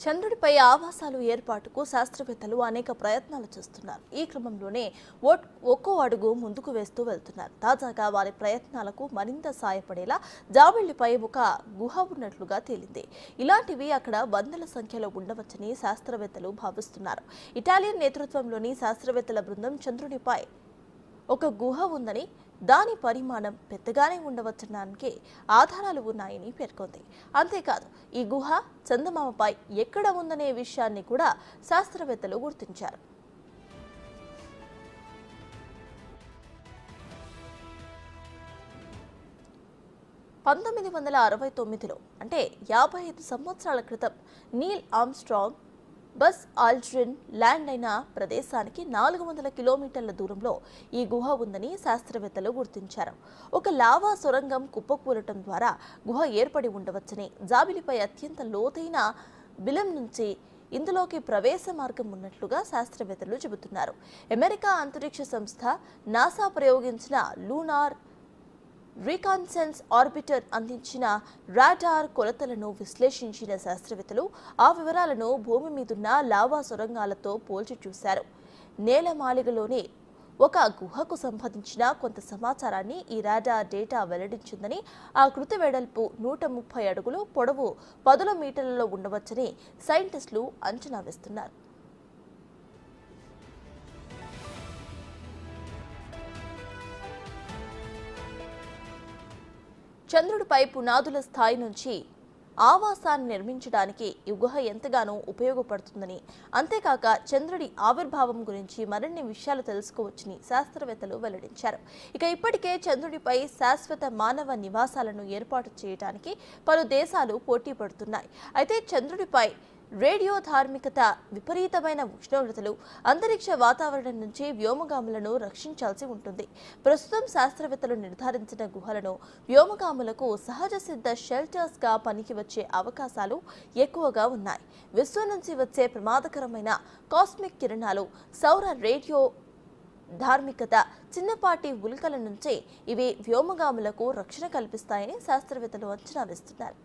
చంద్రుడిపై ఆవాసాలు ఏర్పాటుకు శాస్త్రవేత్తలు అనేక ప్రయత్నాలు చేస్తున్నారు. ఈ క్రమంలోనే ఒక్కో అడుగు ముందుకు వేస్తూ వెళ్తున్నారు. తాజాగా వారి ప్రయత్నాలకు మరింత సాయపడేలా జాబిల్లిపై ఒక గుహ ఉన్నట్లుగా తేలింది. ఇలాంటివి అక్కడ వందల సంఖ్యలో ఉండవచ్చని శాస్త్రవేత్తలు భావిస్తున్నారు. ఇటాలియన్ నేతృత్వంలోని శాస్త్రవేత్తల బృందం చంద్రుడిపై ఒక గుహ ఉందని, దాని పరిమాణం పెద్దగానే ఉండవచ్చనడానికి ఆధారాలు ఉన్నాయని పేర్కొంది. అంతేకాదు, ఈ గుహ చందమామపై ఎక్కడ ఉందనే విషయాన్ని కూడా శాస్త్రవేత్తలు గుర్తించారు. (1969) అంటే 55 సంవత్సరాల క్రితం Neel Armstrong, bus Aldrin land అయిన ప్రదేశానికి 400 కిలోమీటర్ల దూరంలో ఈ గుహ ఉందని శాస్త్రవేత్తలు గుర్తించారు. ఒక లావా సొరంగం కుప్పకూలటం ద్వారా గుహ ఏర్పడి ఉండవచ్చని, జాబిలిపై అత్యంత లోతైన బిలం నుంచి ఇందులోకి ప్రవేశ మార్గం ఉన్నట్లుగా శాస్త్రవేత్తలు చెబుతున్నారు. అమెరికా అంతరిక్ష సంస్థ నాసా ప్రయోగించిన లూనార్ రీకాన్సెన్స్ ఆర్బిటర్ అందించిన రాడార్ కొలతలను విశ్లేషించిన శాస్త్రవేత్తలు ఆ వివరాలను భూమి మీదున్న లావా సొరంగాలతో పోల్చి చూశారు. నేలమాళిగలోని ఒక గుహకు సంబంధించిన కొంత సమాచారాన్ని ఈ రాడార్ డేటా వెల్లడించిందని, ఆ కృతి వెడల్పు 130 అడుగులు, పొడవు 10 మీటర్లలో ఉండవచ్చని సైంటిస్టులు అంచనా వేస్తున్నారు. చంద్రుడిపై పునాదుల స్థాయి నుంచి ఆవాసాన్ని నిర్మించడానికి ఈ గుహ ఎంతగానో ఉపయోగపడుతుందని, అంతేకాక చంద్రుడి ఆవిర్భావం గురించి మరిన్ని విషయాలు తెలుసుకోవచ్చని శాస్త్రవేత్తలు వెల్లడించారు. ఇప్పటికే చంద్రుడిపై శాశ్వత మానవ నివాసాలను ఏర్పాటు చేయడానికి పలు దేశాలు పోటీ పడుతున్నాయి. అయితే చంద్రుడిపై రేడియో ధార్మికత, విపరీతమైన ఉష్ణోగ్రతలు, అంతరిక్ష వాతావరణం నుంచి వ్యోమగాములను రక్షించాల్సి ఉంటుంది. ప్రస్తుతం శాస్త్రవేత్తలు నిర్ధారించిన గుహలను వ్యోమగాములకు సహజ సిద్ధ షెల్టర్స్ గా పనికి వచ్చే అవకాశాలు ఎక్కువగా ఉన్నాయి. విశ్వం నుంచి వచ్చే ప్రమాదకరమైన కాస్మిక్ కిరణాలు, సౌర రేడియో ధార్మికత, చిన్నపాటి ఉల్కల నుంచి ఇవి వ్యోమగాములకు రక్షణ కల్పిస్తాయని శాస్త్రవేత్తలు అంచనా వేస్తున్నారు.